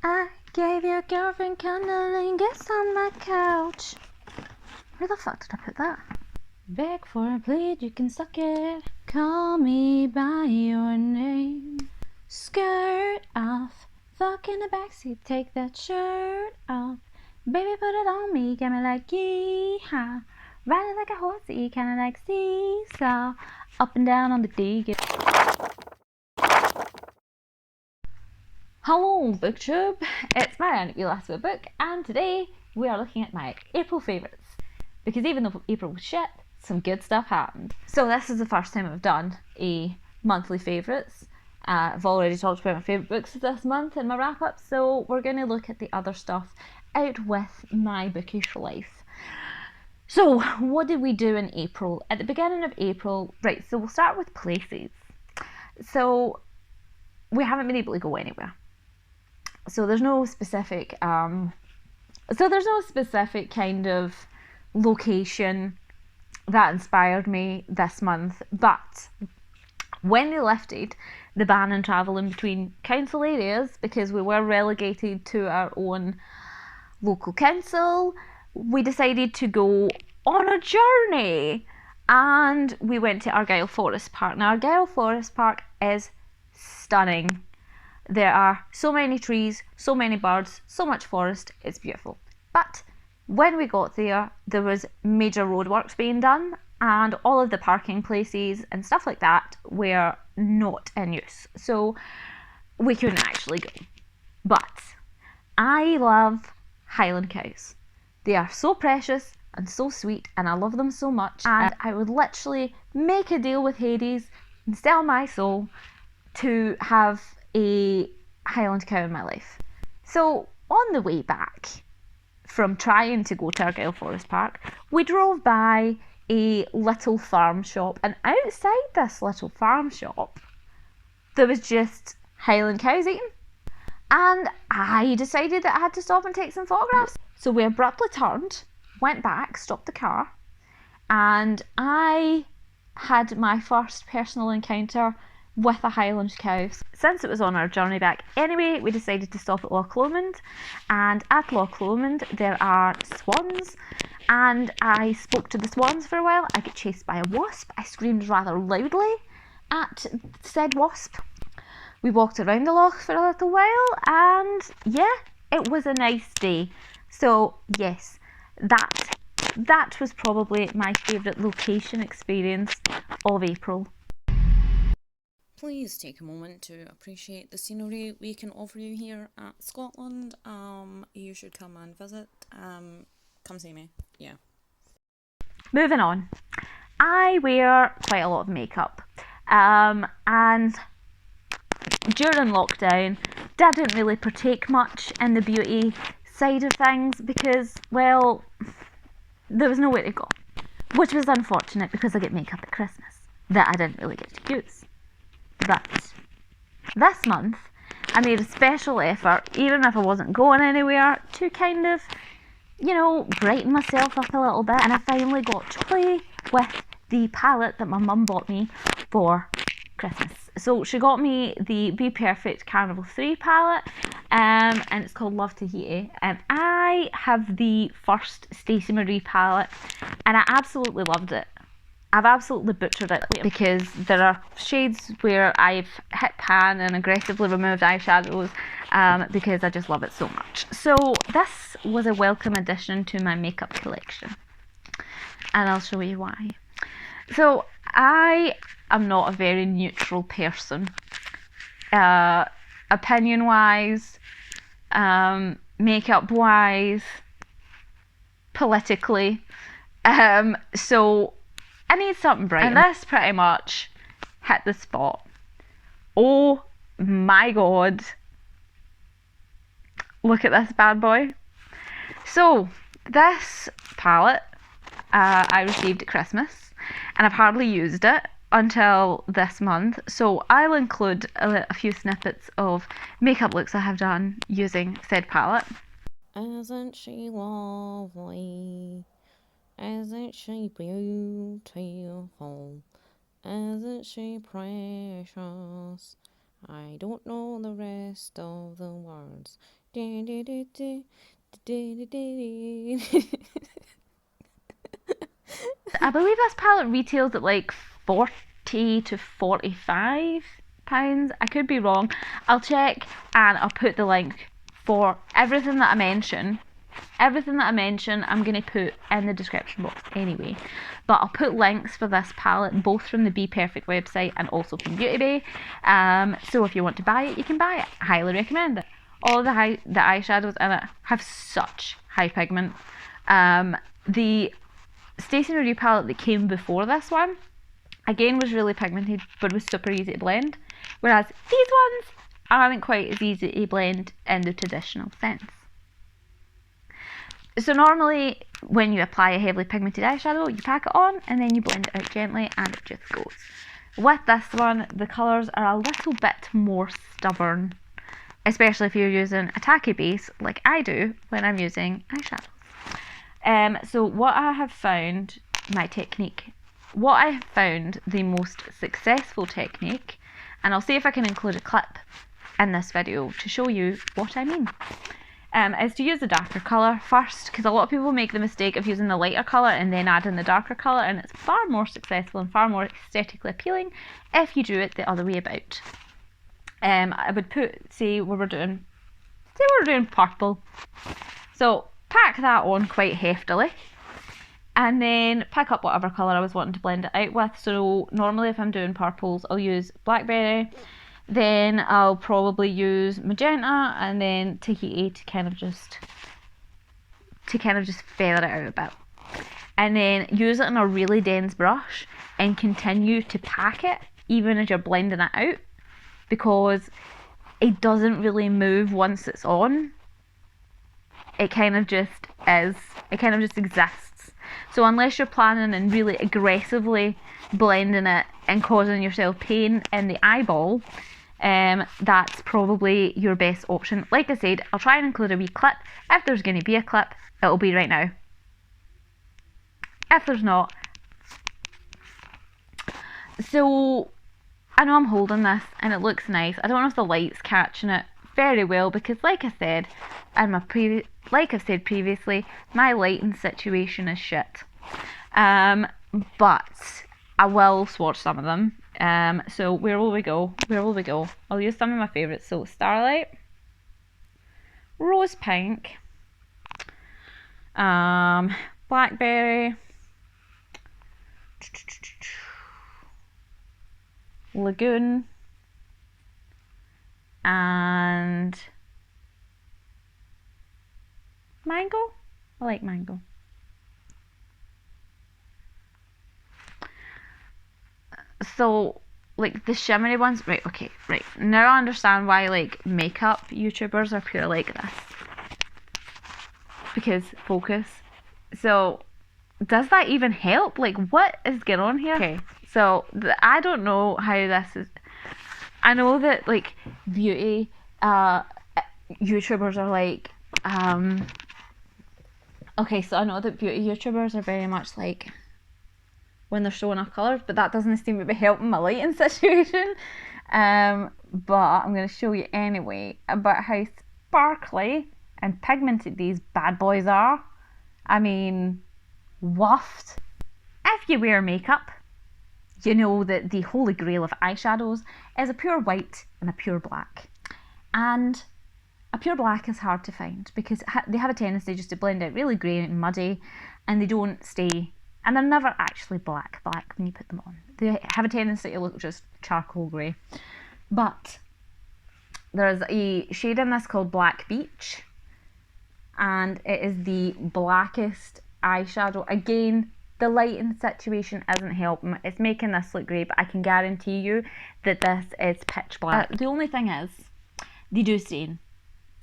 I gave your girlfriend cunnilingus on my couch. Where the fuck did I put that? Beg for a plate, you can suck it. Call me by your name. Skirt off, fuck in the backseat, take that shirt off. Baby, put it on me, get me like yee-haw. Riding like a horsey, kinda like seesaw. Up and down on the D. Hello BookTube, it's my random last book, and today we are looking at my April favourites. Because even though April was shit, some good stuff happened. So this is the first time I've done a monthly favourites. I've already talked about my favourite books this month in my wrap up, so we're going to look at the other stuff out with my bookish life. So what did we do in April? At the beginning of April, right, so we'll start with places. So we haven't been able to go anywhere. So there's no specific kind of location that inspired me this month, but when they lifted the ban on travelling between council areas, because we were relegated to our own local council, we decided to go on a journey, and we went to Argyle Forest Park. Now Argyle Forest Park is stunning. There are so many trees, so many birds, so much forest, it's beautiful. But when we got there, there was major roadworks being done, and all of the parking places and stuff like that were not in use. So we couldn't actually go. But I love Highland cows. They are so precious and so sweet, and I love them so much. And I would literally make a deal with Hades and sell my soul to have a Highland cow in my life. So on the way back from trying to go to Argyle Forest Park, we drove by a little farm shop, and outside this little farm shop there was just Highland cows eating, and I decided that I had to stop and take some photographs. So we abruptly turned, went back, stopped the car, and I had my first personal encounter with a Highland cow. Since it was on our journey back anyway, we decided to stop at Loch Lomond, and at Loch Lomond there are swans, and I spoke to the swans for a while. I got chased by a wasp. I screamed rather loudly at said wasp. We walked around the loch for a little while, and yeah, it was a nice day. So yes, that was probably my favourite location experience of April. Please take a moment to appreciate the scenery we can offer you here at Scotland. You should come and visit. Come see me. Yeah. Moving on. I wear quite a lot of makeup. And during lockdown, didn't really partake much in the beauty side of things because, well, there was nowhere to go. Which was unfortunate because I get makeup at Christmas that I didn't really get to use. But this month, I made a special effort, even if I wasn't going anywhere, to kind of, brighten myself up a little bit. And I finally got to play with the palette that my mum bought me for Christmas. So she got me the BPerfect Carnival 3 palette, and it's called Love Tahiti. And I have the first Stacey Marie palette, and I absolutely loved it. I've absolutely butchered it because there are shades where I've hit pan and aggressively removed eyeshadows because I just love it so much. So this was a welcome addition to my makeup collection, and I'll show you why. So I am not a very neutral person, opinion wise, makeup wise, politically, so I need something bright, and this pretty much hit the spot. Oh my god, look at this bad boy. So this palette I received at Christmas, and I've hardly used it until this month, so I'll include a few snippets of makeup looks I have done using said palette. Isn't she lovely? Isn't she beautiful? Isn't she precious? I don't know the rest of the words. I believe this palette retails at like 40 to 45 pounds. I could be wrong. I'll check and I'll put the link for everything that I mention. Everything that I mention, I'm going to put in the description box anyway. But I'll put links for this palette both from the BPerfect website and also from Beauty Bay. So if you want to buy it, you can buy it. I highly recommend it. All the eyeshadows in it have such high pigment. The Stacey Nude palette that came before this one, again, was really pigmented, but was super easy to blend. Whereas these ones aren't quite as easy to blend in the traditional sense. So normally, when you apply a heavily pigmented eyeshadow, you pack it on and then you blend it out gently and it just goes. With this one, the colours are a little bit more stubborn, especially if you're using a tacky base like I do when I'm using eyeshadows. So what I have found, what I have found the most successful technique, and I'll see if I can include a clip in this video to show you what I mean, is to use the darker colour first, because a lot of people make the mistake of using the lighter colour and then adding the darker colour, and it's far more successful and far more aesthetically appealing if you do it the other way about. I would say we were doing purple, so pack that on quite heftily and then pick up whatever colour I was wanting to blend it out with. So normally if I'm doing purples, I'll use Blackberry, then I'll probably use magenta, and then Tahiti to kind of just feather it out a bit, and then use it in a really dense brush and continue to pack it even as you're blending it out, because it doesn't really move once it's on. It kind of just exists. So unless you're planning and really aggressively blending it and causing yourself pain in the eyeball, that's probably your best option. Like I said, I'll try and include a wee clip. If there's going to be a clip, it'll be right now. If there's not, so I know I'm holding this and it looks nice. I don't know if the light's catching it very well, because like I said like I've said previously, my lighting situation is shit. But I will swatch some of them. So where will we go? I'll use some of my favourites. So Starlight, Rose Pink, Blackberry, Lagoon, and Mango. I like Mango. So like the shimmery ones, right, now I understand why like makeup YouTubers are pure like this, because focus. So does that even help? Like, what is going on here? Okay, so I don't know how this is. I know that like beauty YouTubers are like okay, so I know that beauty YouTubers are very much like when they're showing off colours, but that doesn't seem to be helping my lighting situation. But I'm going to show you anyway about how sparkly and pigmented these bad boys are. I mean, waft. If you wear makeup, you know that the holy grail of eyeshadows is a pure white and a pure black. And a pure black is hard to find because they have a tendency just to blend out really grey and muddy, and they don't stay, and they're never actually black when you put them on. They have a tendency to look just charcoal grey. But there's a shade in this called Black Beach, and it is the blackest eyeshadow. Again, the lighting situation isn't helping. It's making this look grey, but I can guarantee you that this is pitch black. The only thing is, they do stain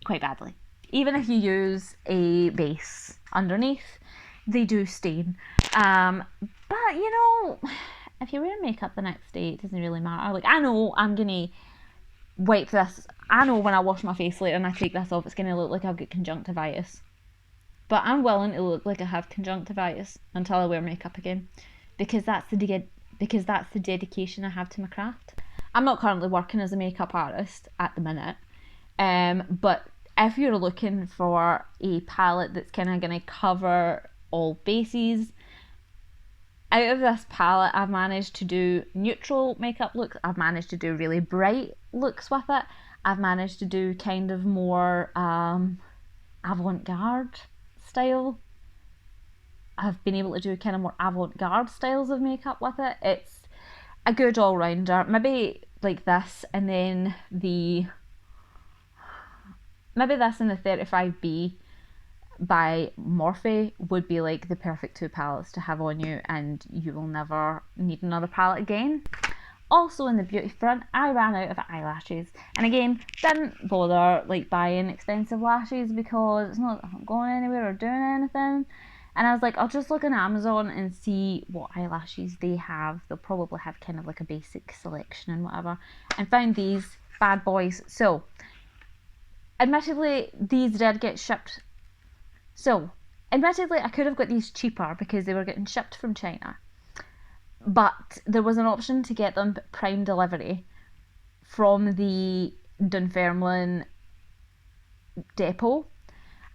quite badly. Even if you use a base underneath, they do stain. But you know, if you're wearing makeup the next day, it doesn't really matter. Like, I know I'm gonna wipe this. I know when I wash my face later and I take this off, it's gonna look like I've got conjunctivitis. But I'm willing to look like I have conjunctivitis until I wear makeup again, because that's the dedication I have to my craft. I'm not currently working as a makeup artist at the minute, but if you're looking for a palette that's kind of going to cover all bases, out of this palette I've managed to do neutral makeup looks, I've managed to do really bright looks with it, I've managed to do kind of more avant-garde style. I've been able to do kind of more avant-garde styles of makeup with it. It's a good all-rounder. Maybe like this and then maybe this and the 35B by Morphe would be like the perfect two palettes to have on you, and you will never need another palette again. Also in the beauty front, I ran out of eyelashes, and again, didn't bother like buying expensive lashes because it's not like I'm going anywhere or doing anything. And I was like, I'll just look on Amazon and see what eyelashes they have. They'll probably have kind of like a basic selection and whatever. And found these bad boys. So, admittedly, these did get shipped. So, admittedly, I could have got these cheaper because they were getting shipped from China. But there was an option to get them prime delivery from the Dunfermline depot.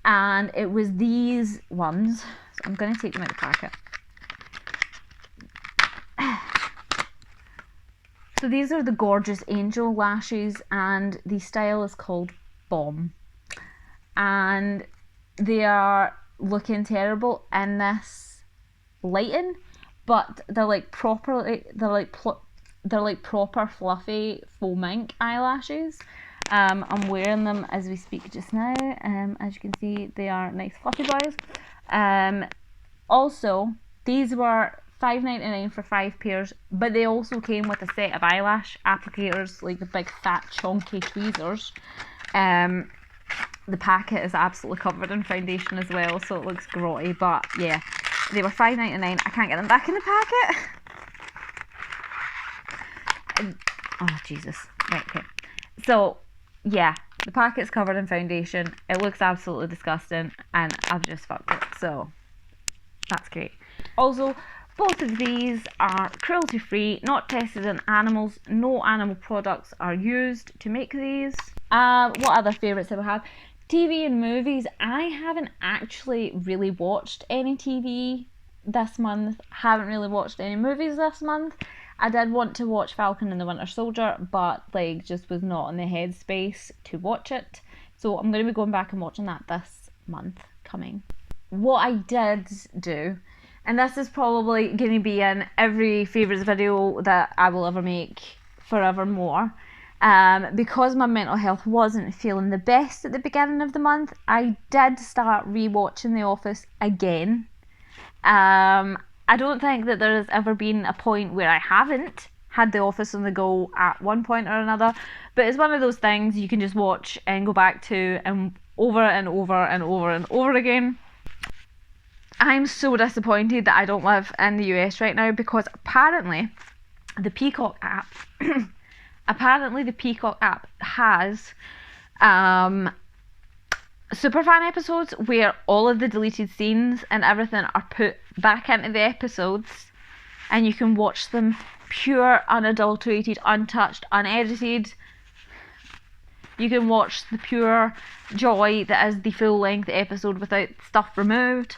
And it was these ones. So I'm going to take them out of the packet. So these are the Gorgeous Angel lashes, and the style is called Bomb. And they are looking terrible in this lighting, but they're like proper fluffy faux mink eyelashes. I'm wearing them as we speak just now. As you can see, they are nice fluffy boys. Also, these were $5.99 for 5 pairs, but they also came with a set of eyelash applicators, like the big fat chunky tweezers. The packet is absolutely covered in foundation as well, so it looks grotty, but yeah, they were $5.99. I can't get them back in the packet. Oh, Jesus. Right, okay. So, yeah, the packet's covered in foundation. It looks absolutely disgusting, and I've just fucked it, so that's great. Also, both of these are cruelty-free, not tested on animals. No animal products are used to make these. What other favourites have I had? TV and movies. I haven't actually really watched any TV this month. Haven't really watched any movies this month. I did want to watch Falcon and the Winter Soldier, but like just was not in the headspace to watch it. So I'm going to be going back and watching that this month coming. What I did do, and this is probably going to be in every favourites video that I will ever make forevermore, because my mental health wasn't feeling the best at the beginning of the month, I did start rewatching The Office again. I don't think that there has ever been a point where I haven't had The Office on the go at one point or another, but it's one of those things you can just watch and go back to and over and over and over and over again. I'm so disappointed that I don't live in the US right now, because apparently the Peacock app has superfan episodes where all of the deleted scenes and everything are put back into the episodes, and you can watch them pure, unadulterated, untouched, unedited. You can watch the pure joy that is the full-length episode without stuff removed.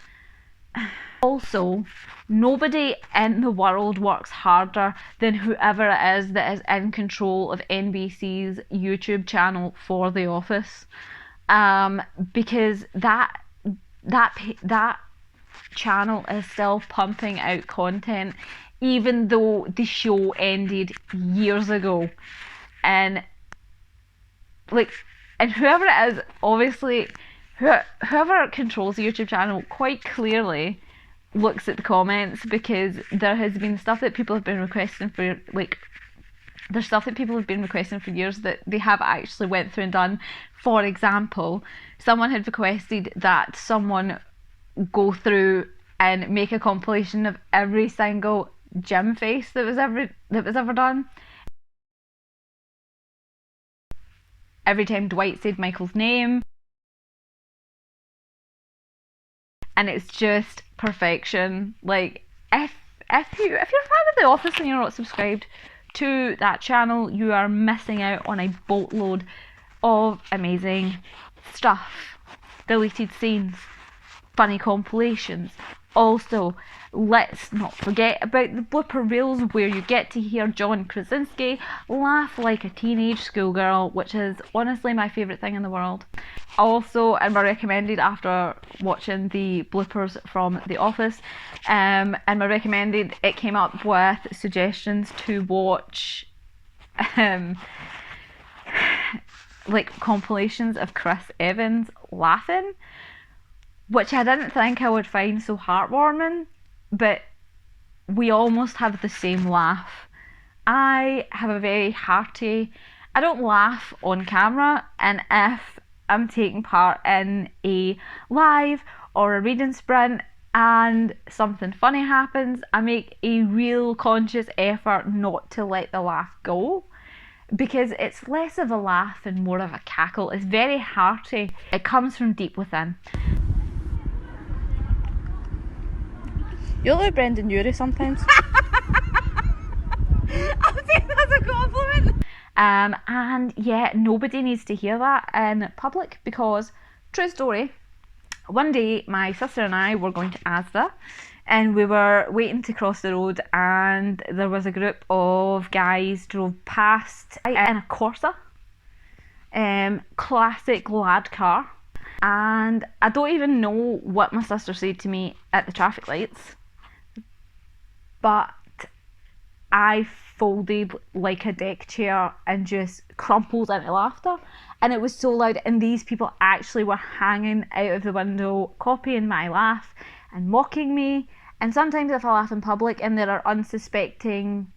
Also, nobody in the world works harder than whoever it is that is in control of NBC's YouTube channel for The Office, because that channel is still pumping out content even though the show ended years ago, and whoever it is, obviously whoever controls the YouTube channel quite clearly looks at the comments, because there has been stuff that people have been requesting for, there's stuff that people have been requesting for years that they have actually went through and done. For example, someone had requested that someone go through and make a compilation of every single gym face that was ever done. Every time Dwight said Michael's name. And it's just perfection. Like, if you're a fan of The Office and you're not subscribed, to that channel, you are missing out on a boatload of amazing stuff. Deleted scenes, funny compilations. Also, let's not forget about the blooper reels where you get to hear John Krasinski laugh like a teenage schoolgirl, which is honestly my favourite thing in the world. Also, in my recommended after watching the bloopers from The Office, and my recommended, it came up with suggestions to watch like compilations of Chris Evans laughing, which I didn't think I would find so heartwarming, but we almost have the same laugh. I have a very hearty, I don't laugh on camera, and if I'm taking part in a live or a reading sprint and something funny happens, I make a real conscious effort not to let the laugh go, because it's less of a laugh and more of a cackle. It's very hearty. It comes from deep within. You look like Brendan Urie sometimes. I'll take that as a compliment. And yeah, nobody needs to hear that in public, because, true story, one day my sister and I were going to Asda, and we were waiting to cross the road, and there was a group of guys drove past in a Corsa, classic lad car, and I don't even know what my sister said to me at the traffic lights, but I folded like a deck chair and just crumpled into laughter, and it was so loud, and these people actually were hanging out of the window copying my laugh and mocking me. And sometimes if I laugh in public and there are unsuspecting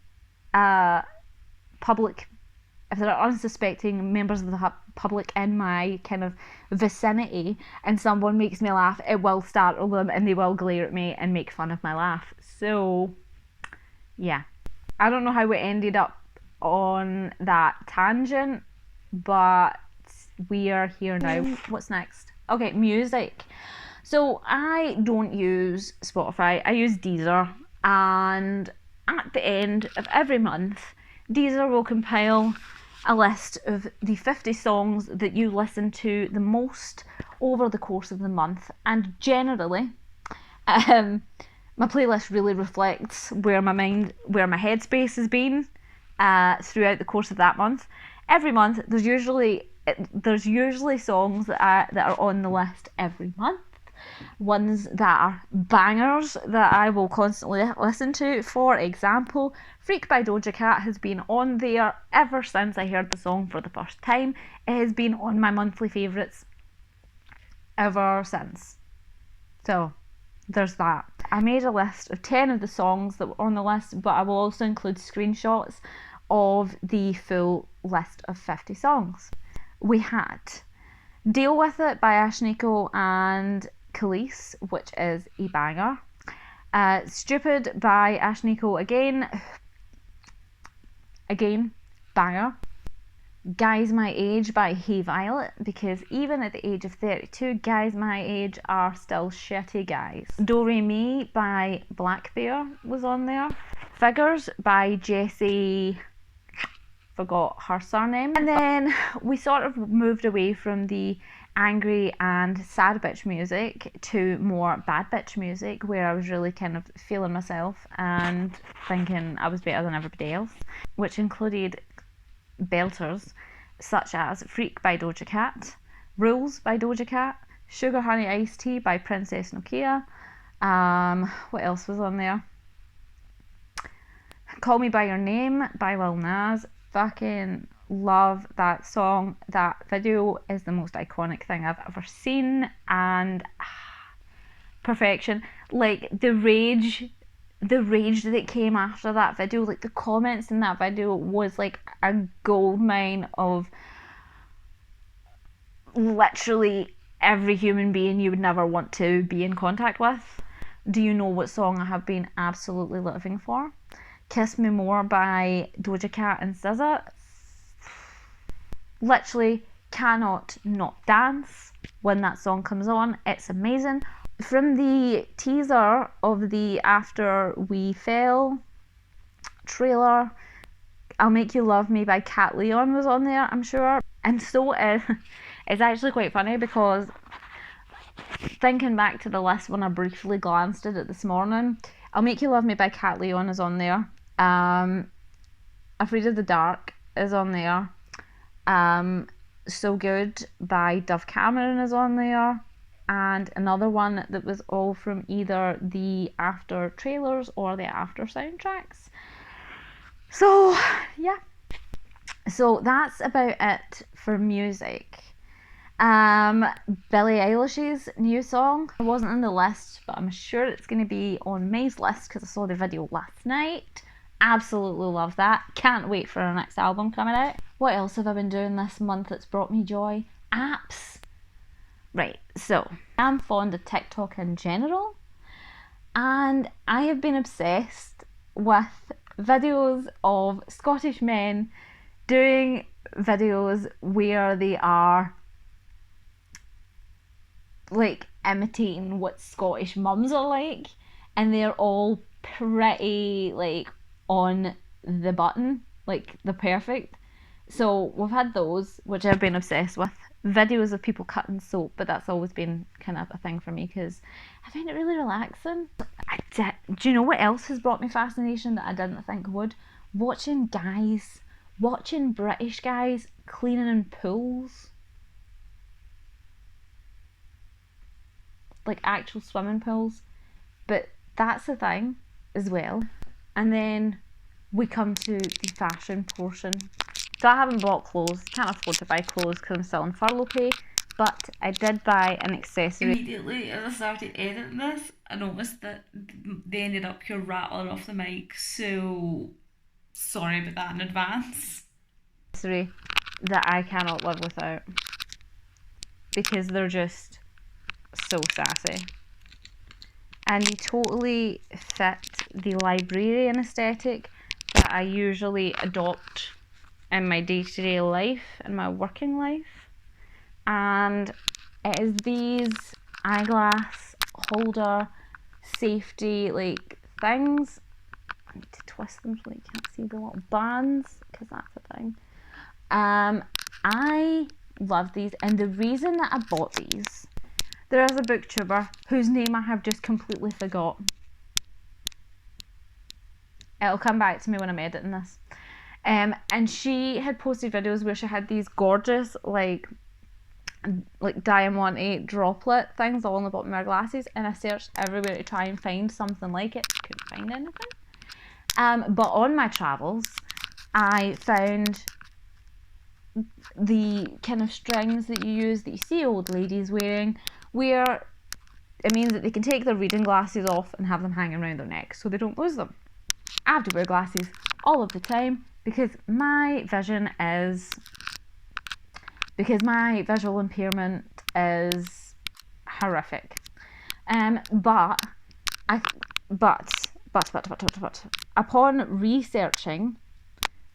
members of the public in my kind of vicinity, and someone makes me laugh, it will startle them and they will glare at me and make fun of my laugh. So yeah, I don't know how we ended up on that tangent, but we are here now. What's next? Okay, music. So I don't use Spotify, I use Deezer, and at the end of every month, Deezer will compile a list of the 50 songs that you listen to the most over the course of the month, and generally, my playlist really reflects where my headspace has been throughout the course of that month. Every month, there's usually songs that are on the list every month. Ones that are bangers that I will constantly listen to. For example, Freak by Doja Cat has been on there ever since I heard the song for the first time. It has been on my monthly favourites ever since. So there's that. I made a list of 10 of the songs that were on the list, but I will also include screenshots of the full list of 50 songs. We had Deal With It by Ashnikko and Kelis, which is a banger. Stupid by Ashnikko again, banger. Guys My Age by Hey Violet, because even at the age of 32, guys my age are still shitty guys. Do Re Mi by Blackbear was on there. Figures by Jessie, forgot her surname. And then we sort of moved away from the angry and sad bitch music to more bad bitch music, where I was really kind of feeling myself and thinking I was better than everybody else, which included belters such as Freak by Doja Cat, Rules by Doja Cat, Sugar Honey Iced Tea by Princess Nokia. What else was on there? Call Me By Your Name by Lil Nas. Fucking love that song. That video is the most iconic thing I've ever seen, and perfection. Like the rage that came after that video, like the comments in that video was like a gold mine of literally every human being you would never want to be in contact with. Do you know what song I have been absolutely living for? Kiss Me More by Doja Cat and SZA. Literally cannot not dance when that song comes on. It's amazing. From the teaser of the After We Fell trailer, I'll Make You Love Me by Cat Leon was on there, I'm sure. And so it's actually quite funny because thinking back to the list when I briefly glanced at it this morning, I'll Make You Love Me by Cat Leon is on there. Afraid of the Dark is on there. So Good by Dove Cameron is on there. And another one that was all from either the after trailers or the after soundtracks. So yeah, so that's about it for music. Billie Eilish's new song, it wasn't on the list, but I'm sure it's going to be on May's list because I saw the video last night. Absolutely love that. Can't wait for her next album coming out. What else have I been doing this month that's brought me joy? Apps. Right, so I'm fond of TikTok in general, and I have been obsessed with videos of Scottish men doing videos where they are like imitating what Scottish mums are like, and they're all pretty like on the button, like they're perfect. So we've had those, which I've been obsessed with. Videos of people cutting soap, but that's always been kind of a thing for me because I find it really relaxing. Do you know what else has brought me fascination that I didn't think would? Watching British guys cleaning in pools. Like actual swimming pools. But that's the thing as well. And then we come to the fashion portion. So I haven't bought clothes, can't afford to buy clothes because I'm still on furlough pay, but I did buy an accessory. Immediately as I started editing this, I noticed that they ended up here rattling off the mic, so sorry about that in advance. Accessory that I cannot live without because they're just so sassy. And they totally fit the librarian aesthetic that I usually adopt in my day-to-day life, in my working life. And it is these eyeglass holder safety like things. I need to twist them so you can't see the little bands because that's a thing. I love these, and the reason that I bought these, there is a booktuber whose name I have just completely forgot. It'll come back to me when I'm editing this. And she had posted videos where she had these gorgeous like diamante droplet things all on the bottom of her glasses, and I searched everywhere to try and find something like it. Couldn't find anything. But on my travels, I found the kind of strings that you use that you see old ladies wearing, where it means that they can take their reading glasses off and have them hanging around their neck so they don't lose them. I have to wear glasses all of the time because my visual impairment is horrific. But upon researching,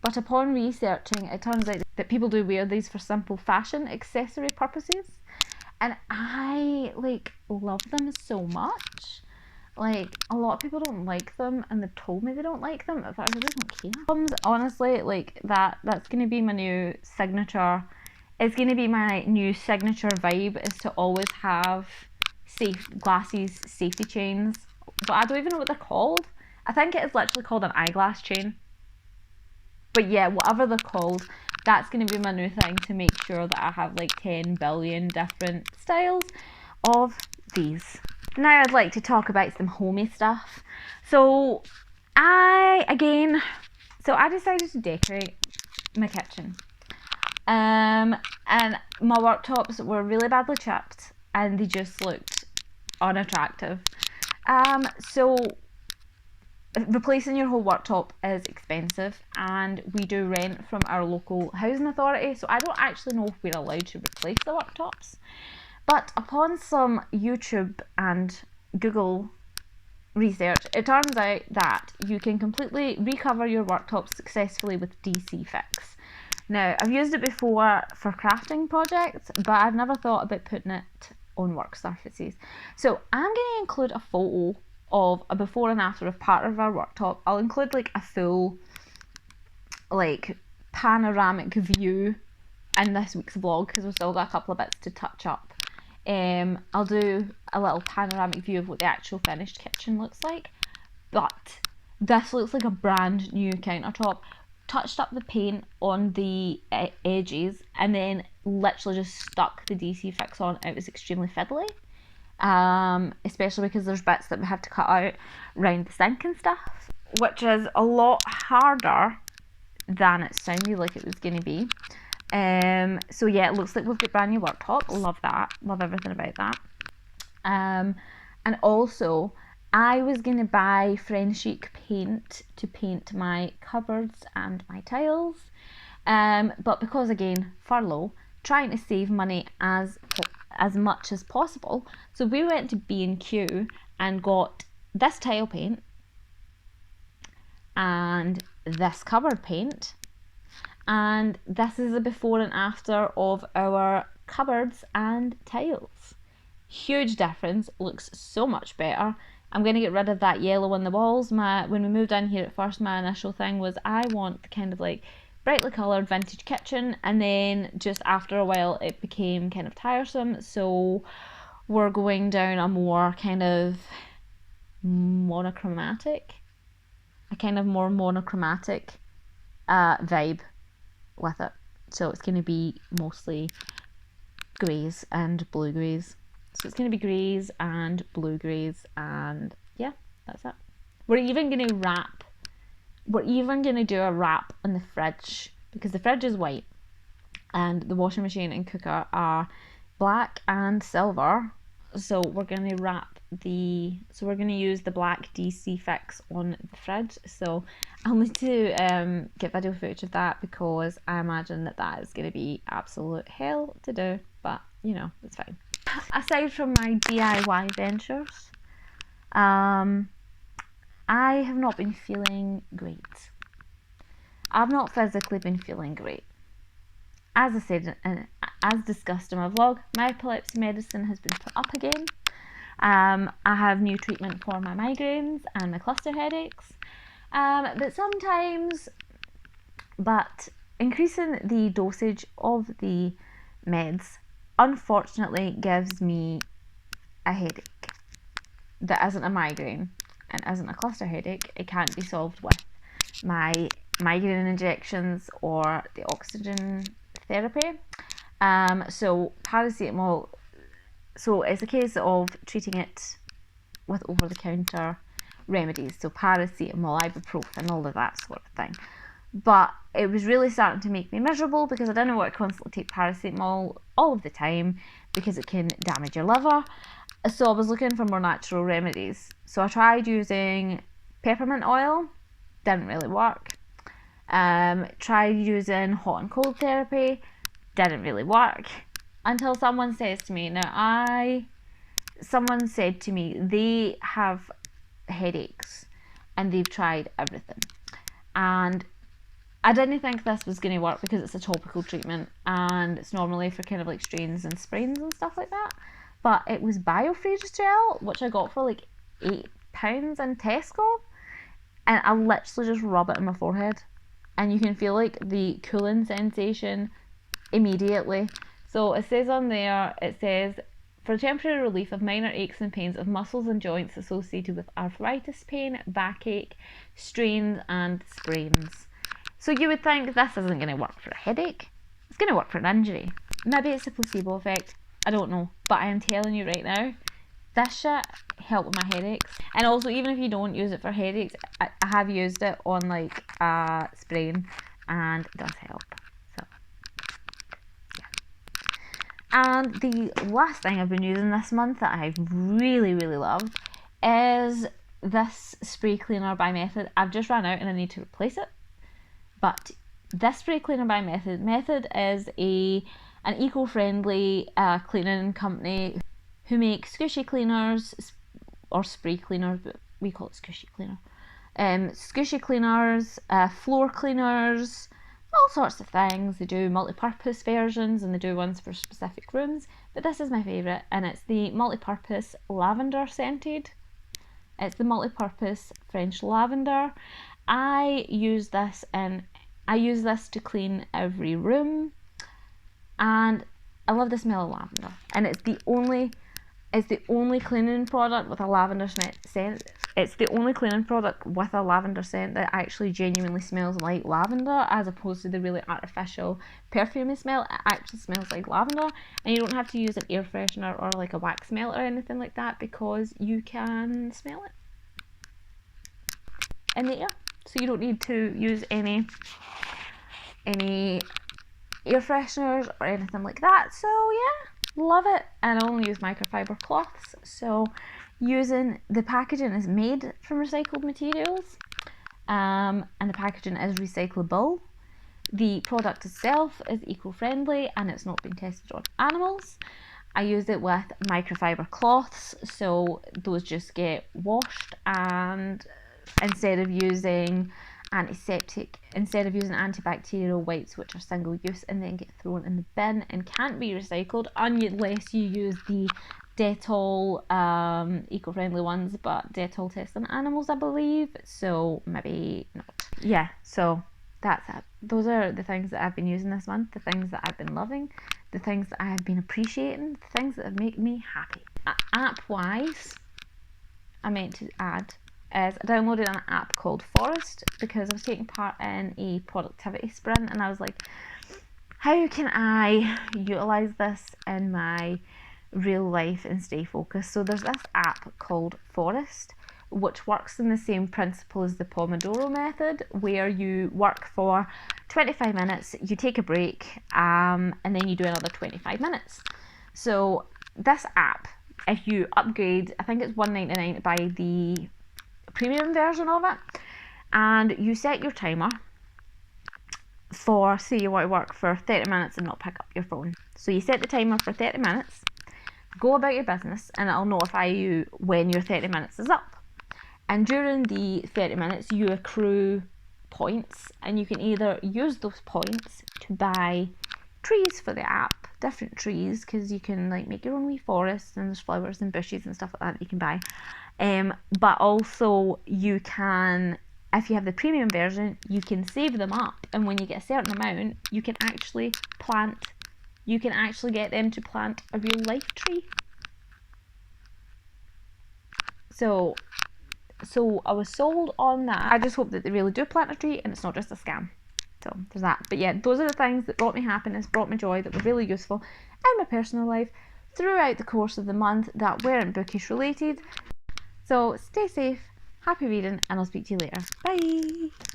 it turns out that people do wear these for simple fashion accessory purposes, and I love them so much. Like, a lot of people don't like them, and they've told me they don't like them, but I really don't care. Honestly, like, that's going to be my new signature. It's going to be my new signature vibe, is to always have glasses, safety chains. But I don't even know what they're called. I think it is literally called an eyeglass chain. But yeah, whatever they're called, that's going to be my new thing, to make sure that I have like 10 billion different styles of these. Now I'd like to talk about some homey stuff. So I decided to decorate my kitchen. And my worktops were really badly chipped and they just looked unattractive. So replacing your whole worktop is expensive, and we do rent from our local housing authority, so I don't actually know if we're allowed to replace the worktops. But upon some YouTube and Google research, it turns out that you can completely recover your worktops successfully with DC Fix. Now, I've used it before for crafting projects, but I've never thought about putting it on work surfaces. So I'm going to include a photo of a before and after of part of our worktop. I'll include like a full like panoramic view in this week's vlog because we've still got a couple of bits to touch up. I'll do a little panoramic view of what the actual finished kitchen looks like, but this looks like a brand new countertop. Touched up the paint on the edges and then literally just stuck the DC fix on. It was extremely fiddly, especially because there's bits that we had to cut out around the sink and stuff, which is a lot harder than it sounded like it was going to be. So yeah, it looks like we've got brand new worktop. Love that. Love everything about that. And also, I was going to buy French chic paint to paint my cupboards and my tiles. But because, again, furlough, trying to save money as much as possible. So we went to B&Q and got this tile paint and this cupboard paint. And this is the before and after of our cupboards and tiles. Huge difference. Looks so much better. I'm going to get rid of that yellow on the walls. When we moved in here at first, my initial thing was I want the kind of like brightly coloured vintage kitchen, and then just after a while it became kind of tiresome, so we're going down a more kind of monochromatic vibe with it. So it's going to be mostly greys and blue greys. So it's going to be greys and blue greys, and yeah, that's it. We're even going to do a wrap on the fridge, because the fridge is white and the washing machine and cooker are black and silver. So we're going to we're going to use the black DC fix on the fridge. So I'll need to get video footage of that, because I imagine that is going to be absolute hell to do, but you know, it's fine. Aside from my DIY ventures, I have not been feeling great. I've not physically been feeling great. As I said, and as discussed in my vlog, my epilepsy medicine has been put up again. I have new treatment for my migraines and my cluster headaches. But increasing the dosage of the meds unfortunately gives me a headache that isn't a migraine and isn't a cluster headache. It can't be solved with my migraine injections or the oxygen therapy. So paracetamol, so it's a case of treating it with over-the-counter remedies, so paracetamol, ibuprofen, all of that sort of thing. But it was really starting to make me miserable, because I didn't want to constantly take paracetamol all of the time, because it can damage your liver. So I was looking for more natural remedies. So I tried using peppermint oil, didn't really work. Tried using hot and cold therapy, didn't really work. Until someone says to me, someone said to me they have headaches and they've tried everything. And I didn't think this was going to work, because it's a topical treatment and it's normally for kind of like strains and sprains and stuff like that. But it was Biofreeze gel, which I got for like £8 in Tesco, and I literally just rub it in my forehead and you can feel like the cooling sensation immediately. So it says on there, it says, for temporary relief of minor aches and pains of muscles and joints associated with arthritis pain, backache, strains and sprains. So you would think this isn't going to work for a headache. It's going to work for an injury. Maybe it's a placebo effect. I don't know. But I am telling you right now, this shit helped with my headaches. And also, even if you don't use it for headaches, I have used it on like a sprain and it does help. So, yeah. And the last thing I've been using this month that I really, really love is this spray cleaner by Method. I've just run out and I need to replace it. But this spray cleaner by Method is an eco-friendly cleaning company who make squishy cleaners, or spray cleaners, but we call it squishy cleaner. Squishy cleaners, floor cleaners, all sorts of things. They do multi-purpose versions and they do ones for specific rooms. But this is my favourite, and it's the multi-purpose lavender scented. It's the multi-purpose French lavender. I use this in I use this to clean every room, and I love the smell of lavender, and it's the only cleaning product with a lavender scent. It's the only cleaning product with a lavender scent that actually genuinely smells like lavender, as opposed to the really artificial perfumey smell. It actually smells like lavender, and you don't have to use an air freshener or like a wax melter or anything like that, because you can smell it in the air. So you don't need to use any air fresheners or anything like that. So yeah, love it. And I only use microfiber cloths, so using the packaging is made from recycled materials, and the packaging is recyclable. The product itself is eco-friendly and it's not been tested on animals. I use it with microfiber cloths, so those just get washed, and instead of using antibacterial wipes, which are single use and then get thrown in the bin and can't be recycled unless you use the Dettol eco-friendly ones, but Dettol tests on animals, I believe, so maybe not. Yeah, so that's it. Those are the things that I've been using this month, the things that I've been loving, the things that I have been appreciating, the things that have made me happy. App-wise, I meant to add is I downloaded an app called Forest, because I was taking part in a productivity sprint, and I was like, how can I utilise this in my real life and stay focused? So there's this app called Forest, which works in the same principle as the Pomodoro method, where you work for 25 minutes, you take a break, and then you do another 25 minutes. So this app, if you upgrade, I think it's $1.99 to buy the premium version of it, and you set your timer for, say you want to work for 30 minutes and not pick up your phone. So you set the timer for 30 minutes, go about your business, and it'll notify you when your 30 minutes is up. And during the 30 minutes you accrue points, and you can either use those points to buy trees for the app, different trees, because you can like make your own wee forests, and there's flowers and bushes and stuff like that you can buy. But also you can, if you have the premium version, you can save them up, and when you get a certain amount, you can actually get them to plant a real life tree. So I was sold on that. I just hope that they really do plant a tree and it's not just a scam. So there's that. But yeah, those are the things that brought me happiness, brought me joy, that were really useful in my personal life throughout the course of the month that weren't bookish related. So stay safe, happy reading, and I'll speak to you later. Bye!